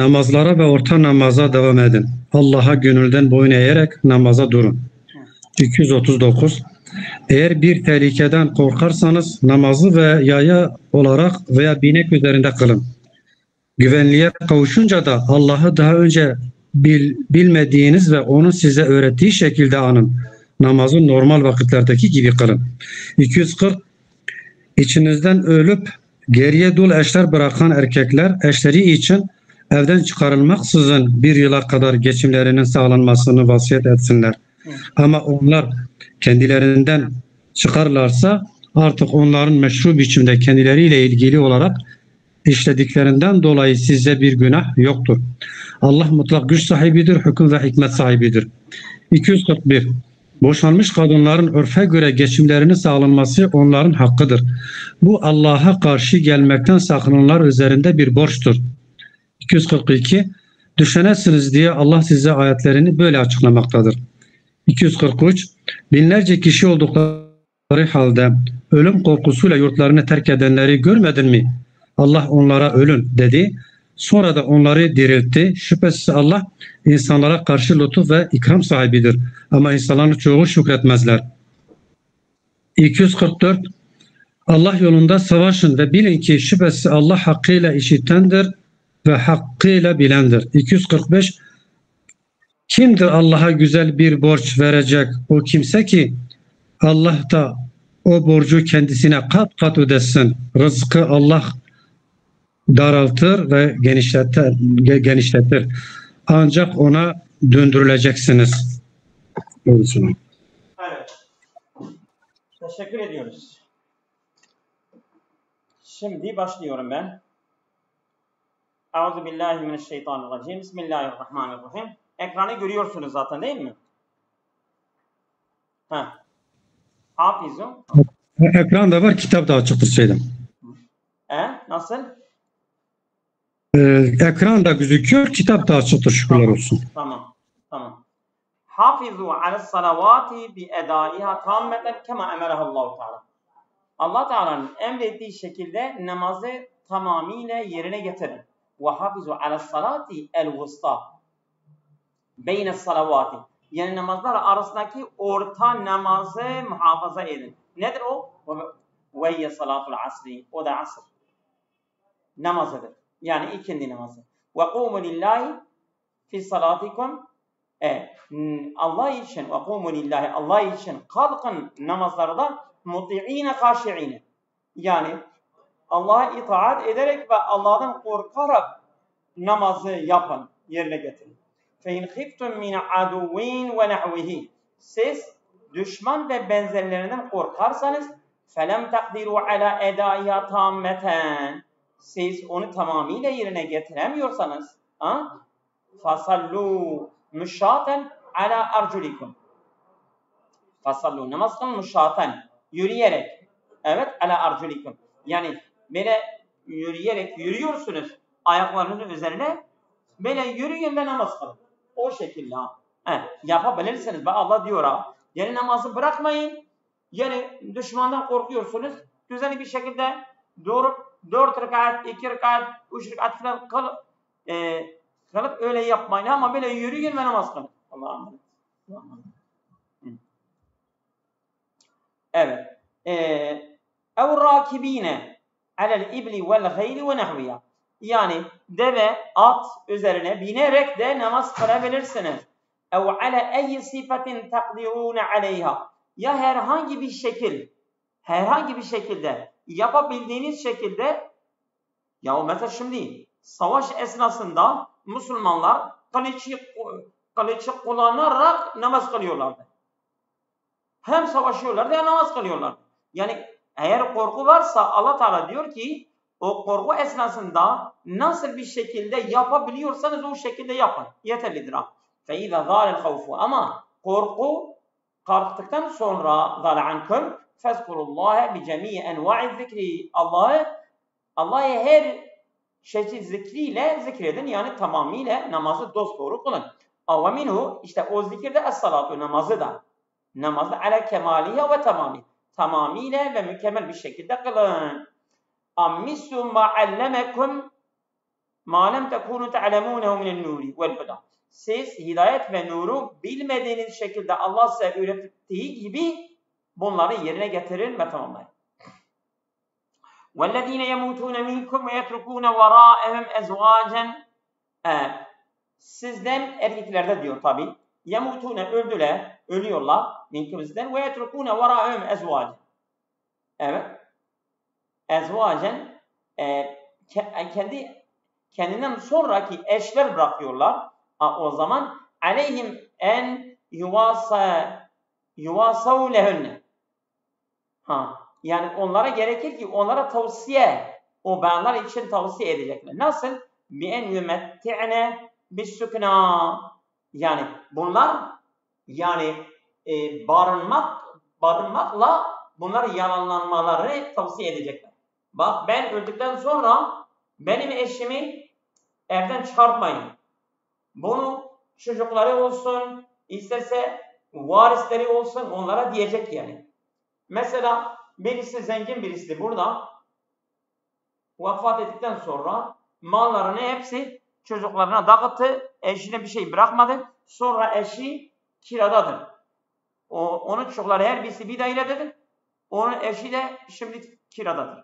Namazlara ve orta namaza devam edin. Allah'a gönülden boyun eğerek namaza durun. 239. Eğer bir tehlikeden korkarsanız namazı ve yaya olarak veya binek üzerinde kılın. Güvenliğe kavuşunca da Allah'ı daha önce bilmediğiniz ve onun size öğrettiği şekilde anın. Namazı normal vakitlerdeki gibi kılın. 240. İçinizden ölüp geriye dul eşler bırakan erkekler eşleri için evden çıkarılmaksızın bir yıla kadar geçimlerinin sağlanmasını vasiyet etsinler. Ama onlar kendilerinden çıkarlarsa artık onların meşru biçimde kendileriyle ilgili olarak işlediklerinden dolayı size bir günah yoktur. Allah mutlak güç sahibidir, hüküm ve hikmet sahibidir. 241. Boşanmış kadınların örfe göre geçimlerini sağlanması onların hakkıdır. Bu Allah'a karşı gelmekten sakınanlar üzerinde bir borçtur. 242. Düşenesiniz diye Allah size ayetlerini böyle açıklamaktadır. 243. Binlerce kişi oldukları halde ölüm korkusuyla yurtlarını terk edenleri görmedin mi? Allah onlara ölün dedi. Sonra da onları diriltti. Şüphesiz Allah insanlara karşı lütuf ve ikram sahibidir. Ama insanların çoğu şükretmezler. 244. Allah yolunda savaşın ve bilin ki şüphesiz Allah hakkıyla işitendir ve hakkıyla bilendir. 245. Kimdir Allah'a güzel bir borç verecek? O kimse ki Allah da o borcu kendisine kat kat ödesin. Rızkı Allah daraltır ve genişletir. Ancak ona döndürüleceksiniz. Evet. Teşekkür ediyoruz. Şimdi başlıyorum ben. Euzubillahimineşşeytanirracim. Bismillahirrahmanirrahim. Ekranı görüyorsunuz zaten değil mi? Hafizum. Ekranda var, kitap da açıktır şeyden. Nasıl? Ekranda gözüküyor, kitap da açıktır, şükürler olsun. Tamam. Hafizu ala salavati bi edaiha tammeten kema emerahallahu teala. Allah Teala'nın emrettiği şekilde namazı tamamıyla yerine getirin. Ve hafizu ala salati el vusta beyne salavati. Yani namazlar arasındaki orta namazı muhafaza edin. Nedir o? Ve hiye salatul asri. O da asr namazıdır. Yani ikindi namazı. Ve kumu lillahi fi salatikum. Allah için ve kumu lillahi, Allah için kalkın namazlarda muti'ine karşi'ine. Yani Allah'a itaat ederek ve Allah'tan korkarak namazı yapın, yerine getirin. Fe in khiftum min aduwwin ve nahwihi. Siz düşman ve benzerlerinden korkarsanız felem takdiru ala edaiha tammeten. Siz onu tamamıyla yerine getiremiyorsanız fasallu müşaten ala arculikum. Fasallu, namaz kılın müşaten, yürüyerek. Evet, ala arculikum. Yani böyle yürüyerek yürüyorsunuz ayaklarınızın üzerine, böyle yürüyün ve namaz kılın. O şekilde yapabilirsiniz. Ve Allah diyor yani namazı bırakmayın. Yani düşmandan korkuyorsunuz. Düzenli bir şekilde durup 4 rekat, 2 rekat, 3 rekat falan kalıp öyle yapmayın ama böyle yürüyün ve namaz kılın. Allah'a emanet. Evet. Ev rakibine alel ibli vel gayri ve nahviya. Yani deve, at üzerine binerek de namaz kılabilirsiniz. Ev ala eyyi sifatin takdirune aleyha. Ya herhangi bir şekilde yapabildiğiniz şekilde, ya mesela şimdi savaş esnasında Müslümanlar kılıcı kullanarak namaz kılıyorlardı. Hem savaşıyorlardı hem namaz kılıyorlardı. Yani eğer korku varsa Allah Teala diyor ki o korku esnasında nasıl bir şekilde yapabiliyorsanız o şekilde yapın. Yeterlidir. فَاِذَا ذَارَ الْخَوْفُ. Ama korku kalktıktan sonra ذَارَ عَنْكُمْ فَذْكُرُوا اللّٰهَ بِجَمِيعِ اَنْوَاعِ الذِّكْرِ. Allah'ı her çeşit zikriyle zikredin. Yani tamamıyla namazı dosdoğru kılın. اَوَمِنْهُ. İşte o zikirde es-salatu, namazı da. Namazı ala kemaliha ve tamami. Tamamıyla ve mükemmel bir şekilde kılın. Ammisum ma allemekum مَا لَمْ تَكُونُوا تَعْلَمُونَهُ مِنَ النُّورِ وَالْهُدَى. Siz hidayet ve nuru bilmediğiniz şekilde Allah size öğrettiği gibi bunları yerine getirin ve tamamlayın. وَالَّذ۪ينَ يَمُوتُونَ مِنْكُمْ وَيَتْرُكُونَ وَرَاءَهُمْ اَزْوَاجًا. Sizden erkeklerde diyor tabi. Yemutune öldüler, ölüyorlar minkum sizden. Ve yetrukune veraehum ezvacen. Evet. Ezvacen kendinden sonraki eşler bırakıyorlar. O zaman aleyhim en yuvasav lehunne. Yani onlara gerekir ki onlara tavsiye, o bayanlar için tavsiye edecekler. Nasıl? Bi en yumetti'ne bis-sükna. Yani bunlar barınmakla bunlar yalanlanmaları tavsiye edecekler. Bak ben öldükten sonra benim eşimi evden çıkartmayın. Bunu çocukları olsun, isterse varisleri olsun onlara diyecek yani. Mesela birisi zengin birisi burada vefat ettikten sonra mallarını hepsi çocuklarına dağıttı. Eşine bir şey bırakmadı. Sonra eşi kiradadır. Onun çocukları her birisi bir dairededir. Onun eşi de şimdi kiradadır.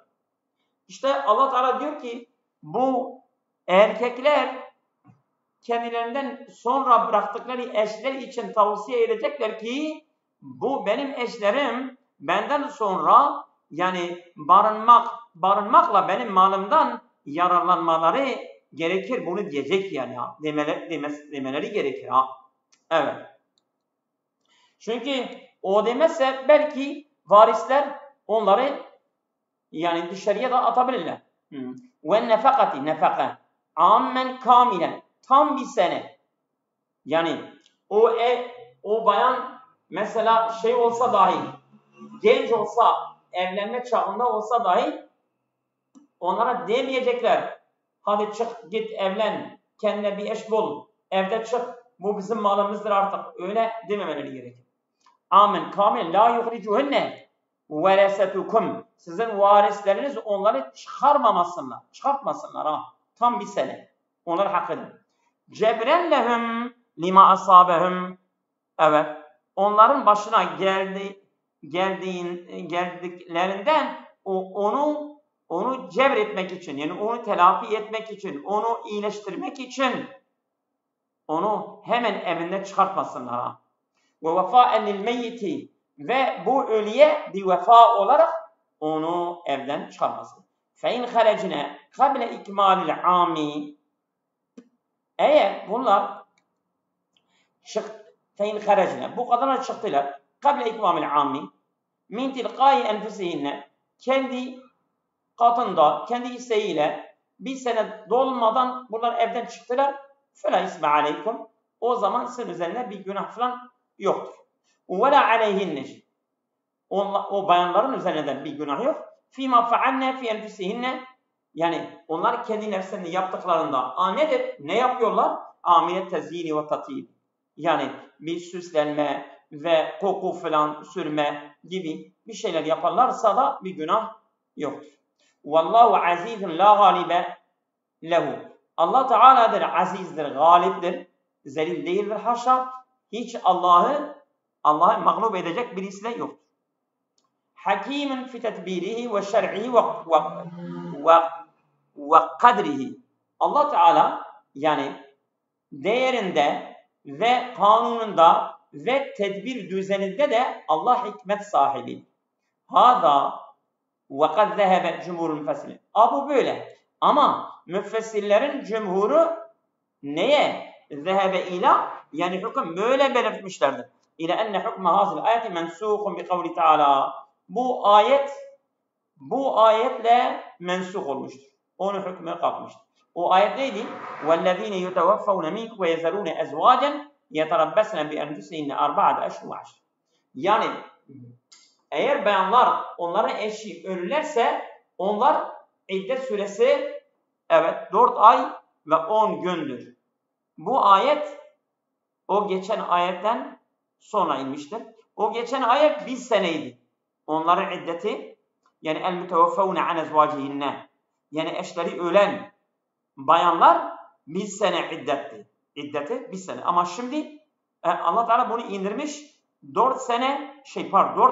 İşte Allah Teala diyor ki bu erkekler kendilerinden sonra bıraktıkları eşler için tavsiye edecekler ki bu benim eşlerim benden sonra yani barınmakla benim malımdan yararlanmaları gerekir. Bunu diyecek yani demeleri gerekir ha. Evet. Çünkü o demezse belki varisler onları yani dışarıya da atabilirler. Ve nefakati nefaka ammen kamilen tam bir sene. Yani o bayan mesela şey olsa dahi genç olsa evlenme çağında olsa dahi onlara demeyecekler. Hadi çık git evlen kendine bir eş bul evde çık bu bizim malımızdır artık öyle dememeleri gerekir. Amen kamil la yuhricuhunne veresetukum. Sizin varisleriniz onları çıkartmasınlar ha. Tam bir sene. Onlar hak edin. Cebren lehum lima asabehum. Evet. Onların başına geldiklerinden onu cebretmek için yani onu telafi etmek için, onu iyileştirmek için onu hemen evinden çıkartmasınlar ha. Ve vefâen lil meyyiti ve bu ölüye bir vefa olarak onu evden çıkarmasın. Fe in harecine kable ikmalil ami. Eğer bunlar fe in harecine bu kadar çıktılar kable ikmalil ami min tilqai enfusihinne kendi katında kendi isteğiyle bir sene dolmadan bunlar evden çıktılar. Fela isme aleykum. O zaman sizin üzerine bir günah falan yoktur. Ve la aleyhinne. O bayanların üzerinde bir günah yok. Fîmâ fealne fî enfusihinne. Yani onlar kendi nefslerini yaptıklarında nedir? Ne yapıyorlar? Amilet tezyini ve tatîb. Yani bir süslenme ve koku falan sürme gibi bir şeyler yaparlarsa da bir günah yoktur. Vallahu azizun la galibe lehu. Allah Teala'dır, azizdir, galiptir, zelil değildir haşa. Hiç Allah'ı mağlup edecek birisi de yoktur. Hakimin fi tedbirihi ve şer'ihi ve kadrihi. Allah Teala yani değerinde ve kanununda ve tedbir düzeninde de Allah hikmet sahibi. Hâzâ ve kad zehebe cumhurul müfessirin. Bu böyle. Ama müfessirlerin cumhuru neye? Zehebe ila yani hüküm böyle belirtmişlerdir. İle enne hükme hazil ayeti mensûhun bi kavli Teala. Bu ayetle mensûh olmuştur. Onun hükmü kalkmıştır. O ayet neydi? وَالَّذ۪ينَ يُتَوَفَّوْنَ مِنْكُ وَيَذَرُونَ اَزْوَاجًا يَتَرَبَّسْنَ بِاَنْفُسِهِنَّ أَرْبَعَةَ أَشْهُرٍ وَعَشْرٍ. Yani eğer bayanlar onların eşi ölürlerse onlar iddet süresi 4 ay ve 10 gündür. Bu ayet o geçen ayetten sonra inmiştir. O geçen ayet 1 seneydi. Onların iddeti yani el-mütevaffavne an ezvacihinne yani eşleri ölen Bayanlar bir sene iddetti. İddeti bir sene. Ama şimdi Allah Teala bunu indirmiş. 4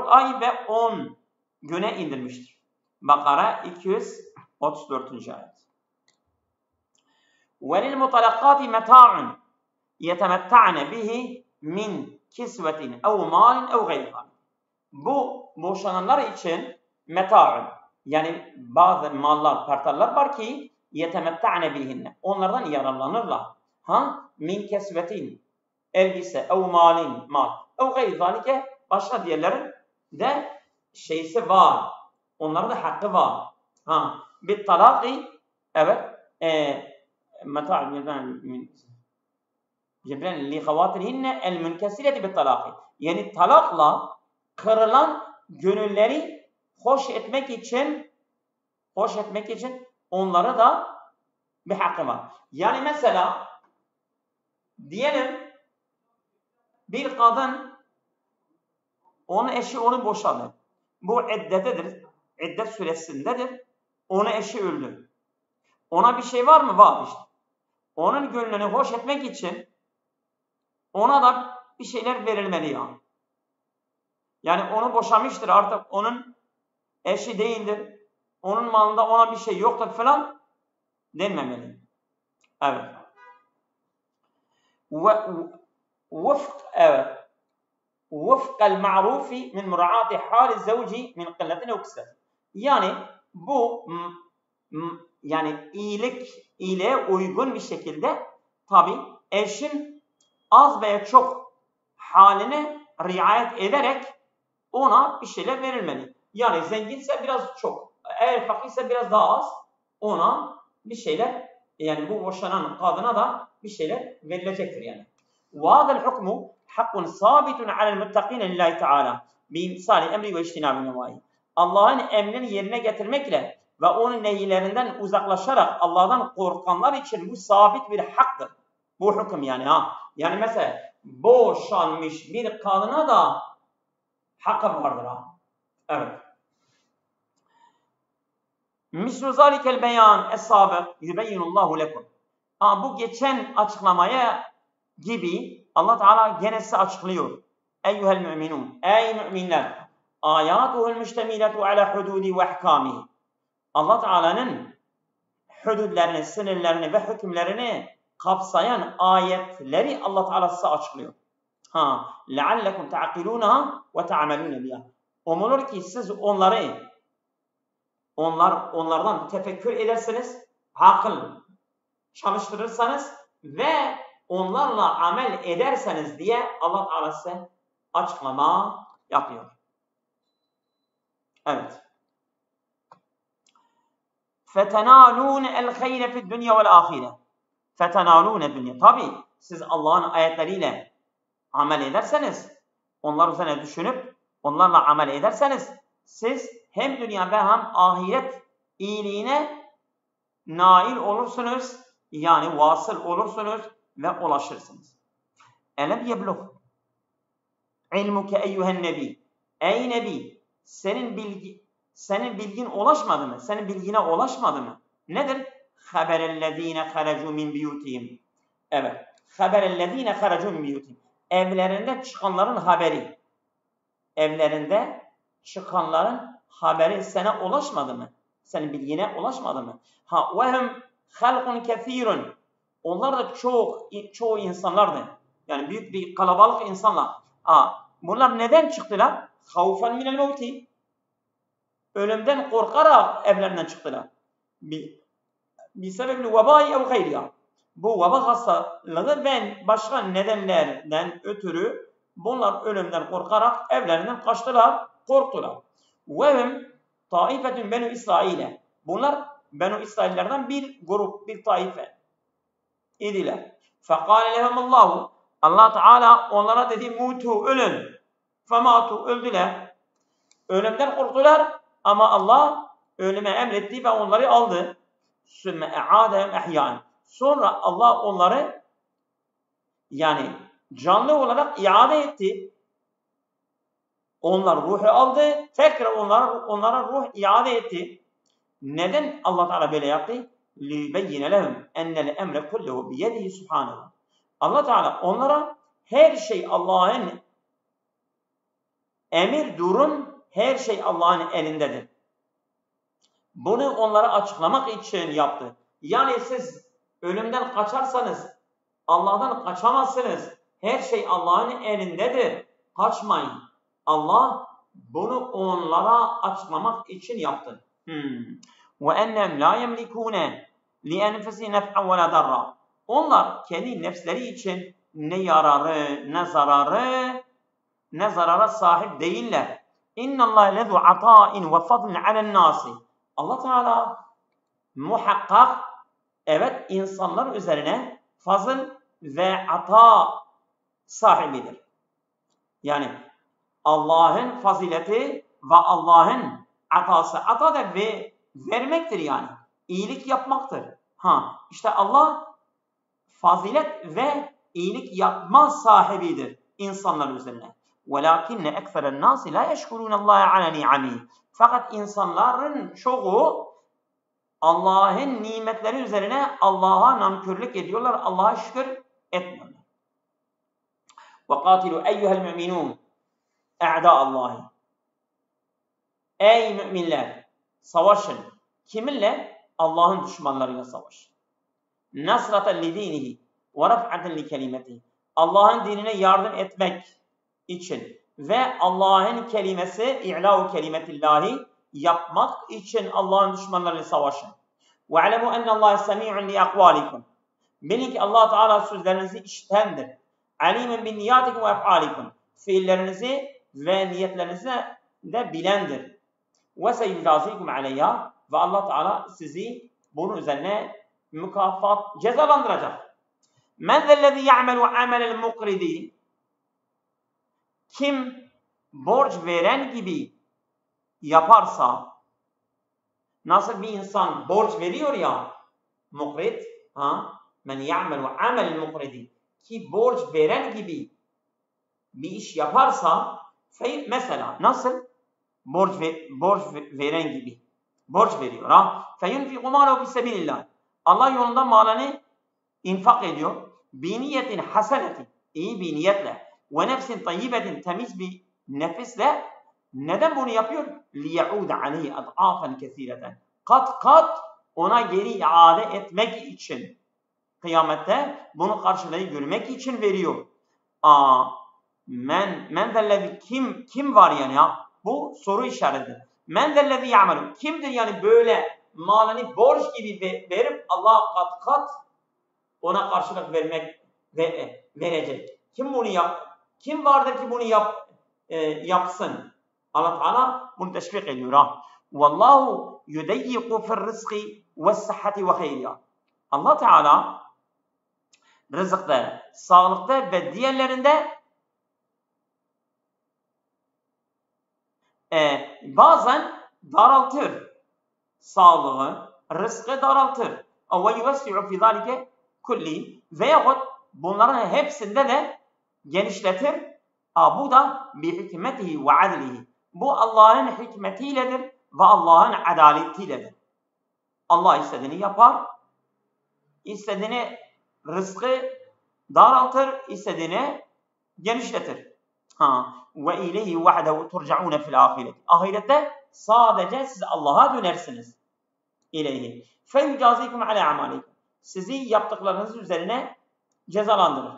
ay ve 10 güne indirmiştir. Bakara 234. ayet. وَلِلْمُطَلَقَّاتِ مَتَاعٌ يَتَمَتَّعْنَ بِهِ مِنْ كِسْوَةٍ اَوْ مَالٍ اَوْ غَيْرٍ. Bu boşananlar için meta'un, yani bazı mallar, partallar var ki yetemetta'ne bihinne. Onlardan yararlanırlar. Min kesvetin, elbise, ev malin, mal. Ev gayri zalike, başka diğerlerin de şeysi var. Onların da hakkı var. Bir talaki, evet, meta'un cebren li havatihinne el münkesireti bir talaki. Yani talakla kırılan gönülleri hoş etmek için onlara da bir hakkı var. Yani mesela diyelim bir kadın, onun eşi onu boşadı. Bu iddetedir. İddet süresindedir. Onun eşi öldü. Ona bir şey var mı? Var işte. Onun gönlünü hoş etmek için ona da bir şeyler verilmeli yani. Yani onu boşamıştır, artık onun eşi değildir. Onun malında ona bir şey yoktur falan denmemeli. Evet. Vufkal ma'rufi min muraati hali zevci min qilletine ve kısret. Yani bu yani iyiliğe uygun bir şekilde tabi eşin az veya çok haline riayet ederek ona bir şeyler verilmeli. Yani zenginse biraz çok, eğer fakirse biraz daha az, ona bir şeyler, yani bu boşanan kadına da bir şeyler verilecektir yani. وَهَذَا الْحُكْمُ حَقٌّ ثَابِتٌ عَلَى الْمُتَّقِينَ لِلّٰهِ تَعَالَى بِاِمْسَالِ emri ve اِجْتِنَابِ نَوَائِهِ. Allah'ın emrini yerine getirmekle ve onun nehyilerinden uzaklaşarak Allah'tan korkanlar için bu sabit bir haktır. Bu hüküm yani Yani mesela boşanmış bir kadına da hakkı vardır Evet. Mislu zalikel beyan es-sabık yubeyyinullahu lekum. Bu geçen açıklamaya gibi Allah Teala gene size açıklıyor. Eyyuhel müminun. Ey müminler. Ayatuhul müştemiletu ala hududi ve ahkamihi. Allah Teala'nın hududlerini, sınırlarını ve hükümlerini kapsayan ayetleri Allah Teala size açıklıyor. لَعَلَّكُمْ تَعْقِلُونَهَا وَتَعْمَلُونَ بِهَا. Umulur ki siz onlardan tefekkür edersiniz, akıl çalıştırırsanız ve onlarla amel ederseniz diye Allah Teala size açıklama yapıyor. Evet. فَتَنَالُونَ الْخَيْرَ فِي الدُّنْيَا وَالْآخِرَةِ. فَتَنَالُونَ الدُّنْيَا. Tabi siz Allah'ın ayetleriyle amel ederseniz, onlar üzerine düşünüp onlarla amel ederseniz siz hem dünya ve hem ahiret iyiliğine nail olursunuz, yani vasıl olursunuz ve ulaşırsınız. Elem yeblugh ilmuke eyyühen nebi. Ey nebi, senin bilgin ulaşmadı mı? Senin bilgine ulaşmadı mı? Nedir? Haberellezine haracu min biyutihim. Evet. Haberellezine haracu min biyutihim. Evlerinde çıkanların haberi. Evlerinde çıkanların haberi sana ulaşmadı mı? Senin bilgine ulaşmadı mı? Vehum halkun kethirun. Onlar da çoğu insanlardı. Yani büyük bir kalabalık insanlar. Bunlar neden çıktılar? Havfen minel mevti. Ölümden korkarak evlerinden çıktılar. Bir sebeple vebayı ev gayriya. Bu veba hastalığı ve başka nedenlerden ötürü bunlar ölümden korkarak evlerinden kaçtılar, korktular. Vehum taifetun benu İsrail'e. Bunlar Benu İsraillerden bir grup, bir taife idiler. Fekâle lehumullahu. Allah Teala onlara dedi mutu, ölün. Fematu, öldüler. Ölümden korktular ama Allah ölüme emretti ve onları aldı. Sümme e'âdehum ehyân. Sonra Allah onları yani canlı olarak iade etti. Onlar ruhu aldı. Tekrar onlara ruh iade etti. Neden Allah Teala böyle yaptı? لِيُبَيِّنَ لَهُمْ اَنَّ الْاَمْرَ كُلَّهُ بِيَدِهِ سُبْحَانَهُ. Allah Teala onlara her şey Allah'ın emir durun, her şey Allah'ın elindedir. Bunu onlara açıklamak için yaptı. Yani siz ölümden kaçarsanız Allah'tan kaçamazsınız. Her şey Allah'ın elindedir. Kaçmayın. Allah bunu onlara açıklamak için yaptı. وَاَنَّمْ لَا يَمْلِكُونَ لِأَنْفَسِهِ نَفْعًا وَلَا ضَرًّا. Onlar kendi nefsleri için ne yararı, ne zarara sahip değiller. اِنَّ اللّٰهَ لَذُ عَطَاءٍ وَفَضْلٍ عَلَى النَّاسِ. Allah Teala muhakkak evet insanlar üzerine fazıl ve ata sahibidir. Yani Allah'ın fazileti ve Allah'ın atası. Ata da vermektir yani. İyilik yapmaktır. İşte Allah fazilet ve iyilik yapma sahibidir insanlar üzerine. وَلَاكِنَّ اَكْثَرَ النَّاسِ لَا يَشْكُرُونَ اللّٰهَ عَلَى نِعَمِهِ. Fakat insanların çoğu Allah'ın nimetleri üzerine Allah'a nankörlük ediyorlar. Allah'a şükür etmiyorlar. وَقَاتِلُوا اَيُّهَا الْمُؤْمِنُونَ اَعْدَاءَ اللّٰهِ. Ey müminler! Savaşın. Kiminle? Allah'ın düşmanlarıyla savaşın. نَصْرَةً لِد۪ينِهِ وَرَفْعَةً لِكَلِمَتِهِ. Allah'ın dinine yardım etmek için ve Allah'ın kelimesi i'lâhu kelimetillahi yapmak için Allah'ın düşmanlarıyla savaşın. وَعَلَمُوا اَنَّ اللّٰهَ سَمِيعٌ لِيَقْوَالِكُمْ. Bilin ki Allah Teala sözlerinizi işitendir. عَلِيمٌ بِالنِّيَاتِكُمْ وَاَفْعَالِكُمْ. Fiillerinizi ve niyetlerinizi de bilendir. وَسَيُجَازِيكُمْ عَلَيْهَا. Ve Allah Teala sizi bunun üzerine mükafat, cezalandıracak. مَنْ ذَا الَّذِي يَعْمَلُ عَمَلَ الْمُقْرِدِينَ. Kim borç veren gibi yaparsa, nasıl bir insan borç veriyor ya, mukrid, men ya'melu amel mukridi, ki borç veren gibi bir iş yaparsa, mesela nasıl borç veren gibi borç veriyor, feyunfiqu mâlehu fissebilillah, Allah yolunda malını infak ediyor, bi niyetin hasenetin, iyi bir niyetle, ve nefsin tayyibetin, temiz bir nefisle. Neden bunu yapıyor? لِيَعُودَ عَلَيْهِ أَضْعَافًا كَثِيرَةً. Kat kat ona geri iade etmek için. Kıyamette bunu karşılığı görmek için veriyor. Men zellezi, kim var yani ya? Bu soru işareti. Men zellezi ya'melu. Kimdir yani böyle malını borç gibi verip Allah kat kat ona karşılık verecek. Kim bunu kim vardır ki bunu yapsın? Allah Teala bunu teşvik ediyor. Vallahu yudayyiqu fi'r-rizqi ve's-sıhhati ve hayriha. Allah Teala rızıkta, sağlıkta ve diğerlerinde bazen daraltır. Sağlığı, rızkı daraltır. Ve yuvessi'u fi zalike kulli, veyahut bunların hepsinde de genişletir. Bu da bi hikmetihi ve adlihi. Bu Allah'ın hikmetiyledir ve Allah'ın adaletiyle. Allah istediğini yapar, istediğini rızkı daraltır, istediğini genişletir. Ve ileyhi vahdehu turcaun fil ahiret. Ahirette sadece siz Allah'a dönersiniz. İleyhi. Feyucazikum ala amalikum. Sizi yaptıklarınız üzerine cezalandırır.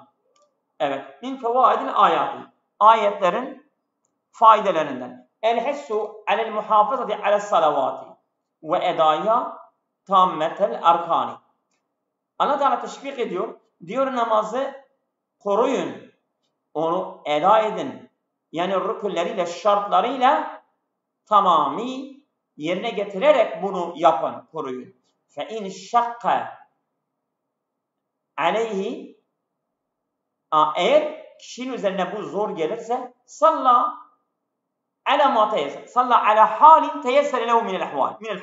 Evet. Min fevaidil ayati. Ayetlerin faydelerinden. El-hissu alel muhafazati alel salavati ve edaya tammetel arkani. Allah Teala teşvik ediyor. Diyor namazı koruyun. Onu eda edin. Yani rükünleriyle, şartlarıyla tamami yerine getirerek bunu yapın, koruyun. Fe in şakka aleyhi, eğer kişinin üzerine bu zor gelirse salla ala ma teyesser. Salla ala halin teyesser lehu minel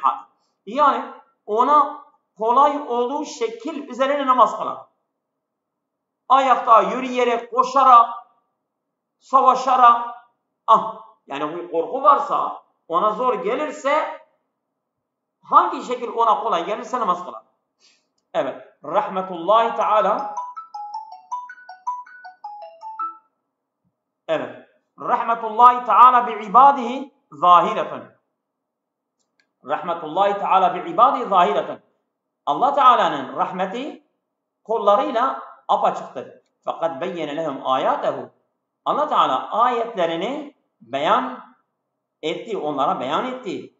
hal. Yani ona kolay olduğu şekil üzerine namaz kılar. Ayakta, yürüyerek, koşarak, savaşarak, yani bu korku varsa, ona zor gelirse, hangi şekil ona kolay gelirse namaz kılar. Evet. Rahmetullahi Teala. Evet. Rahmetullahi Teala bi ibadihi zahireten. Rahmetullahi Teala bi ibadihi zahireten. Allah Teala'nın rahmeti kullarıyla apaçıktır. Fakat beyyene lehum ayatehu. Allah Teala ayetlerini beyan etti, onlara beyan etti.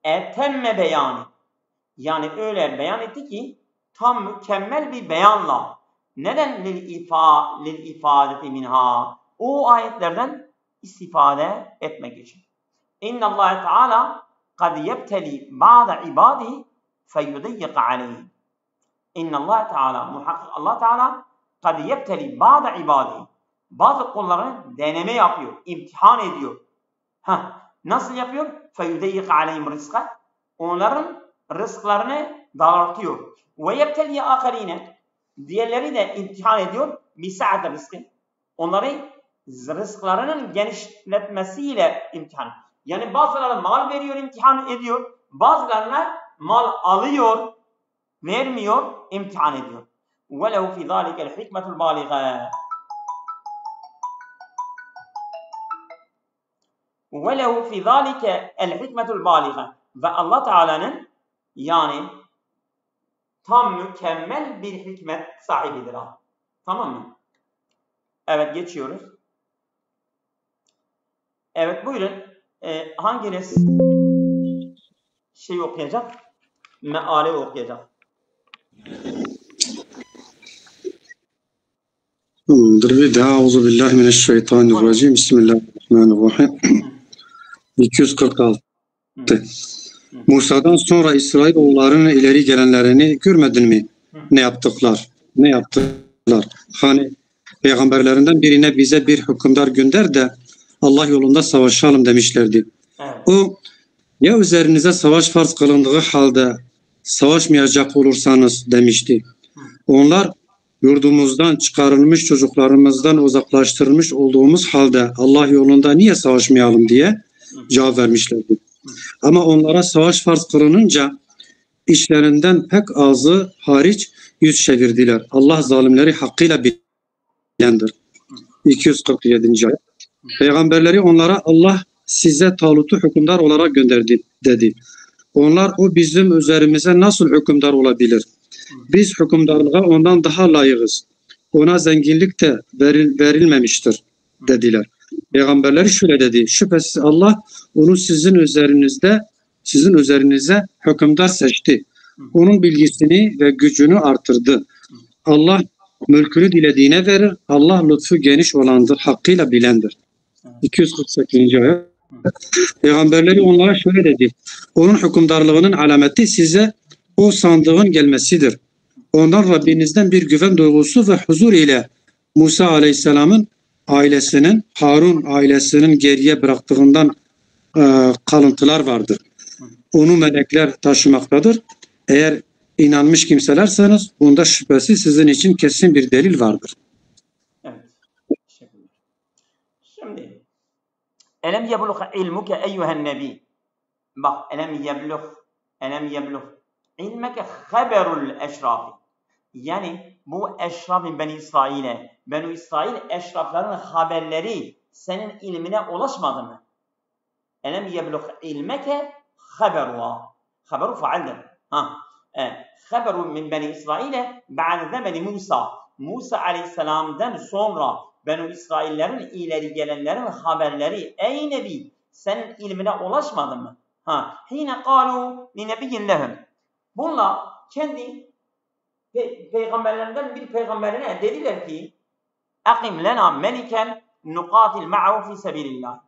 Etemme beyanı. Yani öyle beyan etti ki tam mükemmel bir beyanla. Neden lil ifadeti minha? O ayetlerden istifade etmek için. İnna Allah Teala kad yebteli ba'da ibadihi feyudayyiq aleyhi. İnna Allah Teala muhakkak Allah Teala kad yebteli ba'da ibadihi. Bazı kullarını deneme yapıyor, imtihan ediyor. Nasıl yapıyor? Feyudayyiq aleyhim rizqa. Onların rızklarını daraltıyor. Ve yebteli akarine. Diğerleri de imtihan ediyor. Bisa'de rızkı. Onları rızklarının genişletmesiyle imtihan. Yani bazıları mal veriyor, imtihan ediyor. Bazılarına mal alıyor, vermiyor, imtihan ediyor. وَلَهُ فِي ذَٰلِكَ الْحِكْمَةُ الْبَالِغَةُ وَلَهُ فِي ذَٰلِكَ الْحِكْمَةُ الْبَالِغَةُ Ve Allah Teala'nın yani tam mükemmel bir hikmet sahibidir. Tamam mı? Evet, geçiyoruz. Evet, buyurun. Hanginiz şey okuyacak? Meale okuyacak. Euzubillahimineşşeytanirracim. Bismillahirrahmanirrahim. 246. Musa'dan sonra İsrailoğullarının ileri gelenlerini görmedin mi? Ne yaptılar? Ne yaptılar? Hani peygamberlerinden birine bize bir hükümdar gönder de Allah yolunda savaşalım demişlerdi. Evet. O ya üzerinize savaş farz kılındığı halde savaşmayacak olursanız demişti. Onlar yurdumuzdan çıkarılmış, çocuklarımızdan uzaklaştırılmış olduğumuz halde Allah yolunda niye savaşmayalım diye cevap vermişlerdi. Ama onlara savaş farz kılınınca işlerinden pek azı hariç yüz çevirdiler. Allah zalimleri hakkıyla bilendir. 247. ayet. Peygamberleri onlara Allah size Talut'u hükümdar olarak gönderdi dedi. Onlar o bizim üzerimize nasıl hükümdar olabilir? Biz hükümdarlığa ondan daha layığız. Ona zenginlik de verilmemiştir dediler. Peygamberleri şöyle dedi. Şüphesiz Allah onu sizin üzerinize hükümdar seçti. Onun bilgisini ve gücünü artırdı. Allah mülkünü dilediğine verir. Allah lütfu geniş olandır. Hakkıyla bilendir. 248. ayet. Peygamberleri onlara şöyle dedi. Onun hükümdarlığının alameti size o sandığın gelmesidir. Ondan Rabbinizden bir güven duygusu ve huzur ile Musa Aleyhisselam'ın ailesinin, Harun ailesinin geriye bıraktığından kalıntılar vardır. Onu melekler taşımaktadır. Eğer inanmış kimselerseniz bunda şüphesiz sizin için kesin bir delil vardır. Evet. Şimdi elem yeblugh ilmuke eyyuhen nebi. Bak elem yeblugh ilmeke haberul eşrafi. Yani bu eşrafin Beni İsrail'e, Beni İsrail eşrafların haberleri senin ilmine ulaşmadı mı? Elem yeblugh ilmeke haberuha. Haberu faaldir. Haberu min Beni İsrail'e ba'de zemeni Musa. Musa Aleyhisselam'dan sonra Beni İsraillerin ileri gelenlerin haberleri ey Nebi senin ilmine ulaşmadı mı? Hine kalu li nebiyyin lehum. Bunlar kendi peygamberlerinden bir peygamberine dediler ki Akim lena meliken nuqatil ma'hu fi sebilillah.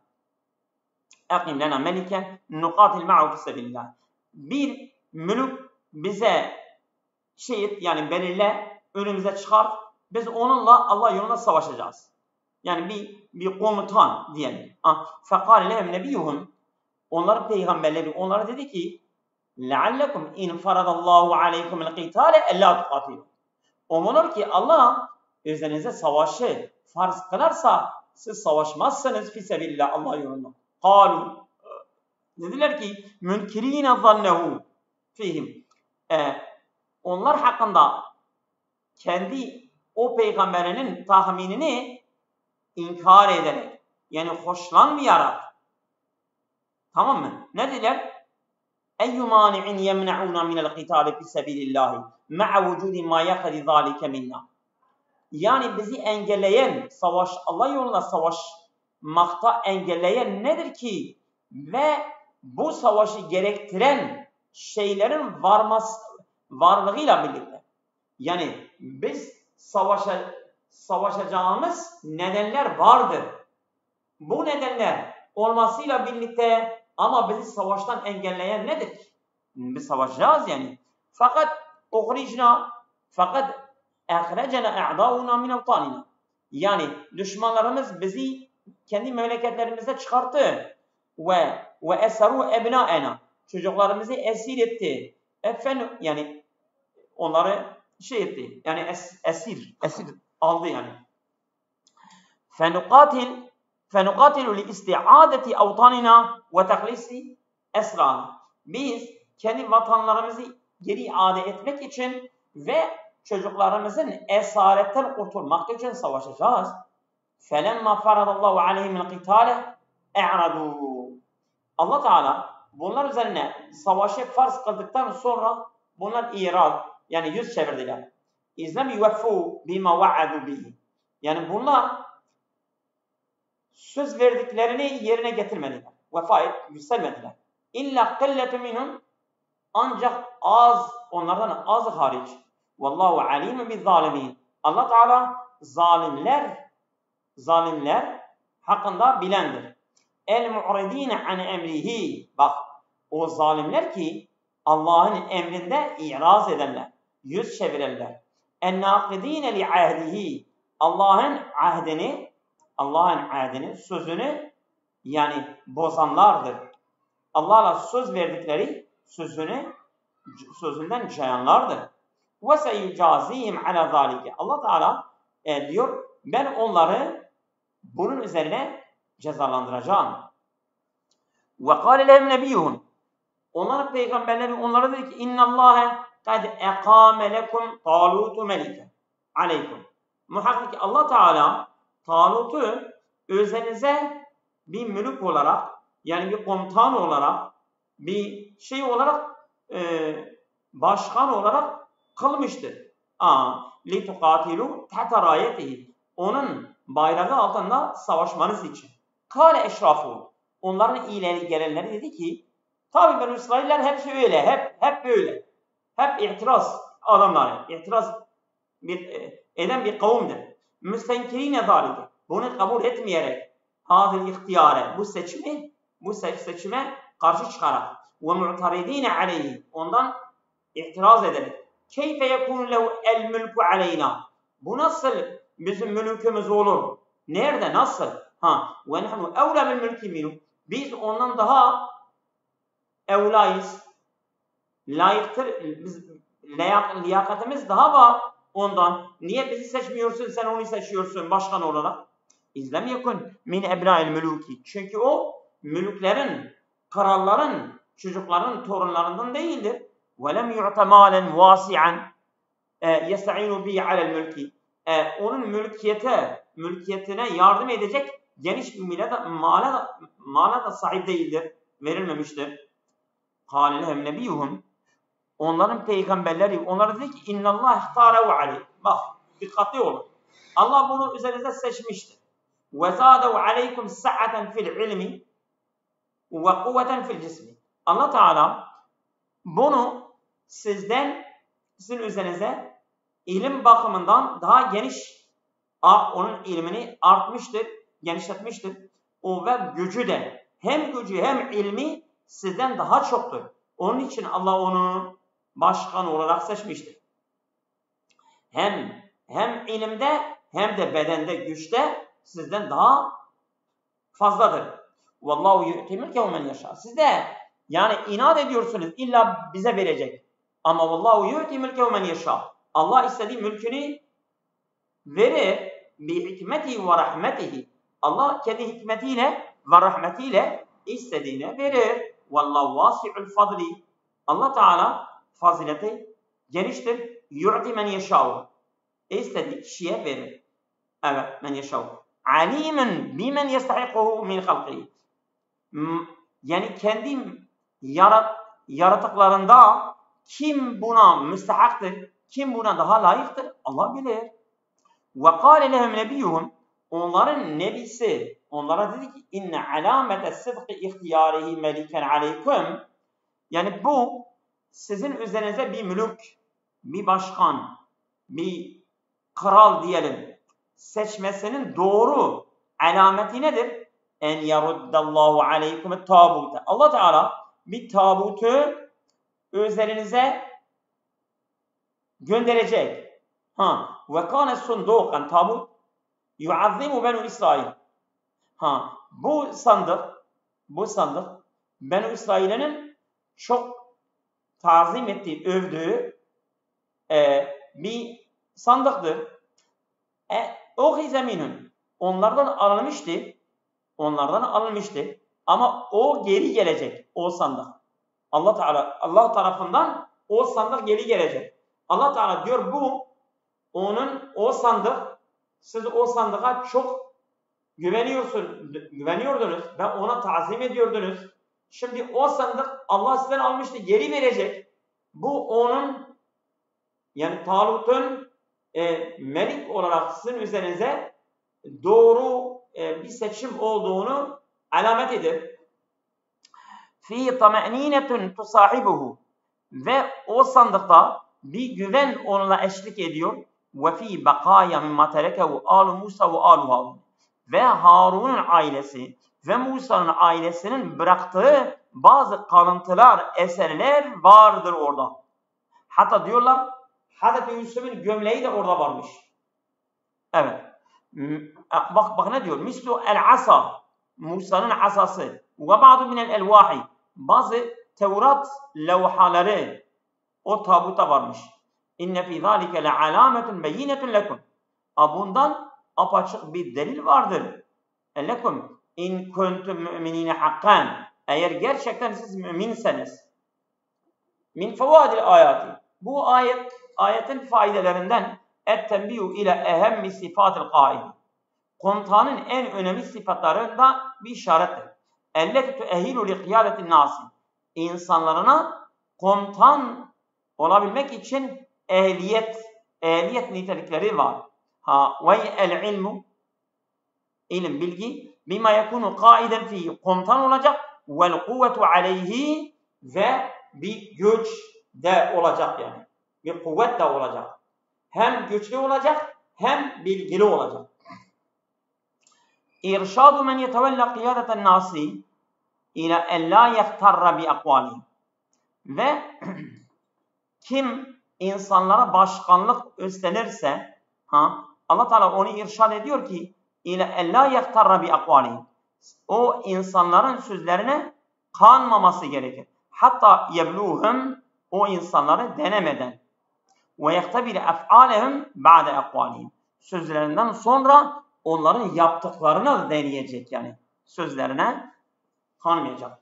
Akim lena meliken nuqatil ma'hu fi sebilillah. Bir mülük bize yani belirle önümüze çıkar. Biz onunla Allah yolunda savaşacağız. Yani bir komutan diyelim. Fekale lehum nebiyyuhum. Onların peygamberleri onlara dedi ki لَعَلَّكُمْ اِنْ فَرَضَ اللّٰهُ عَلَيْكُمُ الْقِتَالَ اَلَّا تُقَاتِلُوا. Umulur ki Allah üzerinize savaşı farz kılarsa siz savaşmazsınız fisebillah Allah yolunda. قَالُوا dediler ki münkirîne zannehu fihim. onlar hakkında kendi o peygamberinin tahminini inkar ederek, yani hoşlanmayarak, tamam mı? Ne dediler? اَيُّ مَانِعٍ يَمْنَعُونَ مِنَ الْقِتَالِ فِي سَبِيلِ اللّٰهِ مَعَ وُجُودِ مَا يَقَدِ ذَٰلِكَ مِنَّا. Yani bizi engelleyen, Allah yolunda savaşmakta engelleyen nedir ki? Ve bu savaşı gerektiren şeylerin varlığıyla birlikte. Yani biz savaşacağımız nedenler vardır. Bu nedenler olmasıyla birlikte ama bizi savaştan engelleyen nedir? Biz savaşacağız yani. Fakat اَخْرَجَنَا اَعْدَاؤُنَا مِنَ اَوْطَانِنَا. Yani düşmanlarımız bizi kendi memleketlerimizde çıkarttı. Ve اَسَرُوا اَبْنَاءَنَا. Çocuklarımızı esir etti. Yani onları etti. Yani esir aldı yani. فَنُقَاتِلُ لِاِسْتِعَادَةِ اَوْطَانِنَا وَتَقْلِيسِ اَسْرَانَا. Biz kendi vatanlarımızı geri iade etmek için ve çocuklarımızın esaretten kurtulmak için savaşacağız. فَلَمَّا فَرَضَ اللّٰهُ عَلَيْهِمِ الْقِتَالَ اَعْرَضُوا. Allah Teala bunlar üzerine savaşı farz kıldıktan sonra bunlar yani yüz çevirdiler. اِذْلَمْ يُوَفُّوا بِمَا وَعَدُوا بِهِ. Yani bunlar söz verdiklerini yerine getirmediler. Yükselmediler. İlla qillatu minhum, ancak onlardan az hariç. Vallahu alimun bizzalimin. Allah Teala zalimler hakkında bilendir. El mu'ridine an emrihi. Bak, o zalimler ki Allah'ın emrinde iraz edenler, yüz çevirenler. En naqidine li ahdihi. Allah'ın ahdini, sözünü yani bozanlardır. Allah'la söz verdikleri sözünden cayanlardır. Ve seyucazihim ala zalike. Allah Teala diyor, ben onları bunun üzerine cezalandıracağım. Ve kâle lehum nebiyyuhum. Onların peygamberleri onlara dedi ki innallâhe kad ekâme lekum Talûtu melike aleykum. Muhakkak Allah Teala Talut'u üzerinize bir mülk olarak, yani bir komutan olarak, bir olarak, başkan olarak kılmıştır. لِتُقَاتِلُوا تَحْتَ رَايَتِهِ. Onun bayrağı altında savaşmanız için. Kâle eşrafu. Onların ileri gelenleri dedi ki, tabi ben İsrailler hepsi öyle, hep böyle. Hep itiraz adamları, itiraz eden bir kavimdir. Müstenkirine zalike. Bunu kabul etmeyerek hazil ihtiyare, bu seçime karşı çıkarak ve mu'taridine aleyhi, ondan itiraz ederek keyfe yekun lehu el mülku aleyna, bu nasıl bizim mülkümüz olur? Nerede, nasıl? Ve nehnu evla bil mülki minhu, biz ondan daha evlayız, layıktır, liyakatimiz daha var ondan. Niye bizi seçmiyorsun, sen onu seçiyorsun başkan olarak? İzlem yakun min ebna'il muluki. Çünkü o mülüklerin, kralların, çocukların torunlarından değildir. Ve lem yu'ta malen vasi'an yesta'inu bihi alel mülki. Onun mülkiyetine yardım edecek geniş bir mala da sahip değildir. Verilmemiştir. Kâle lehum nebiyyuhum. Onların peygamberleri onlara dedi ki innallâh ihtârehu aleyh. Bak, dikkatli olun. Allah bunu üzerinize seçmiştir. وَزَادَوْ عَلَيْكُمْ سَعَةً فِي الْعِلْمِ وَقُوَّةً فِي الْجِسْمِ. Allah Teala bunu sizin üzerinize ilim bakımından daha geniş, onun ilmini artmıştır, genişletmiştir. O ve gücü de, hem gücü hem ilmi sizden daha çoktur. Onun için Allah onu başkan olarak seçmiştir. Hem ilimde hem de bedende, güçte sizden daha fazladır. Vallahu yu'ti mulkehu men yasha. Siz de yani inat ediyorsunuz illa bize verecek. Ama vallahu yu'ti mulkehu men yasha. Allah istediği mülkünü verir bi hikmetihi ve rahmetihi. Allah kendi hikmetiyle ve rahmetiyle istediğine verir. Vallahu vasi'ul fadli. Allah Teala fazileti geniştir. Yu'ti men yeşâhu. İstediği kişiye verir. Evet, men yeşâhu. Alimen bimen yestahikuhu min halqihi. Yani kendi yaratıklarında kim buna müstehaktır, kim buna daha layıktır Allah bilir. Ve kâle lehum nebiyyuhum, onların nebisi onlara dedi ki inne alamete sıdkı ihtiyarihi meliken aleyküm, yani bu sizin üzerinize bir mülk, bir başkan, bir kral diyelim seçmesinin doğru alameti nedir? En yaruddallahu aleyküm tabute. Allah Teala bir tabutu üzerinize gönderecek. Ve kâne sundukan tabut yuazzimu benu İsrail. Bu sandık Benu İsrail'in çok tazim ettiği, övdüğü bir sandıktır. O hizeminun onlardan alınmıştı ama o geri gelecek, o sandık. Allah tarafından o sandık geri gelecek. Allah Teala diyor o sandık, siz o sandığa çok güveniyordunuz ve ona tazim ediyordunuz. Şimdi o sandık Allah sizden almıştı, geri verecek. Bu onun, yani Talut'un melik olarak sizin üzerinize doğru bir seçim olduğunu alametidir. Fi tama'ninetun tusahibuhu, ve o sandıkta bir güven onunla eşlik ediyor. Ve fi bakaya mimma terekehu alu Musa ve alu Harun, ve Harun'un ailesi ve Musa'nın ailesinin bıraktığı bazı kalıntılar, eserler vardır orada. Hatta diyorlar Hazreti Yusuf'un gömleği de orada varmış. Evet. Bak ne diyor? Mislu el-asa, Musa'nın asası, ve ba'du minel elvahi, bazı Tevrat levhaları o tabuta varmış. İnne fî zâlike le alâmetun beyinetun lekum. Bundan apaçık bir delil vardır. Lekum in kuntum müminine hakkan. Eğer gerçekten siz müminseniz. Min fevâdil ayati. Bu ayetin faydelerinden et-tenbiyu ile ehemmi sifatil qaid. Komutanın en önemli sıfatlarından bir işarettir. Elleti tuehilu li kıyadetin nasi. İnsanlarına komutan olabilmek için ehliyet nitelikleri var. Ve el ilmu, ilim, bilgi, bima yekunu kaiden fi, komutan olacak, vel kuvvetu aleyhi, ve bir güç de olacak yani. Bir kuvvet de olacak. Hem güçlü olacak, hem bilgili olacak. İrşadu men yetevella kıyadeten nasi ila en la yehtarra bi akvalihim. Ve kim insanlara başkanlık üstlenirse, Allah Teala onu irşad ediyor ki ila en la yehtarra bi akvalihim. O insanların sözlerine kanmaması gerekir. Hatta yebluhum, o insanları denemeden. Ve yehtabile ef'alehum ba'de akvalihim. Sözlerinden sonra onların yaptıklarını deneyecek, yani sözlerine kanmayacak.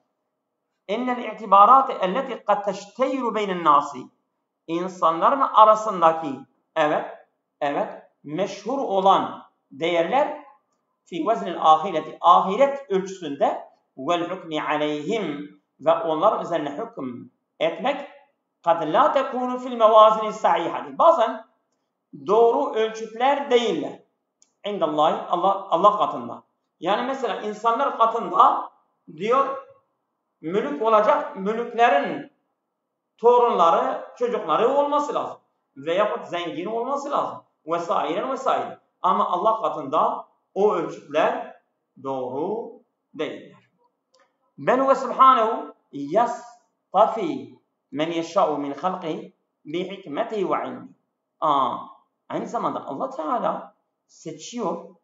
Ennel i'tibarate elleti kad teşteyru beynen nasi. İnsanların arasındaki meşhur olan değerler fi veznil ahireti, ahiret ölçüsünde, vel hukmi aleyhim, ve onlar üzerine hüküm etmek kad la tekunu fil mevazini sahihati. Bazen doğru ölçütler değiller. İndallahi, Allah katında. Yani mesela insanlar katında diyor mülk olacak, mülklerin torunları, çocukları olması lazım. Veyahut zengin olması lazım. Vesaire. Ama Allah katında o ölçütler doğru değiller. Ben ve subhanehu yastafi men yeşâ'u min halqihi bi hikmetihi ve ilmi. Aynı zamanda Allah Teala seçiyor,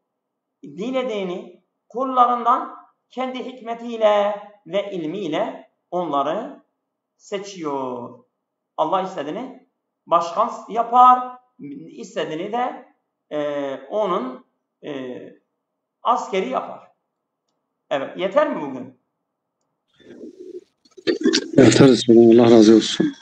dilediğini kullarından kendi hikmetiyle ve ilmiyle onları seçiyor. Allah istediğini başkan yapar, istediğini de onun askeri yapar. Evet, yeter mi bugün? Yeteriz. Allah razı olsun.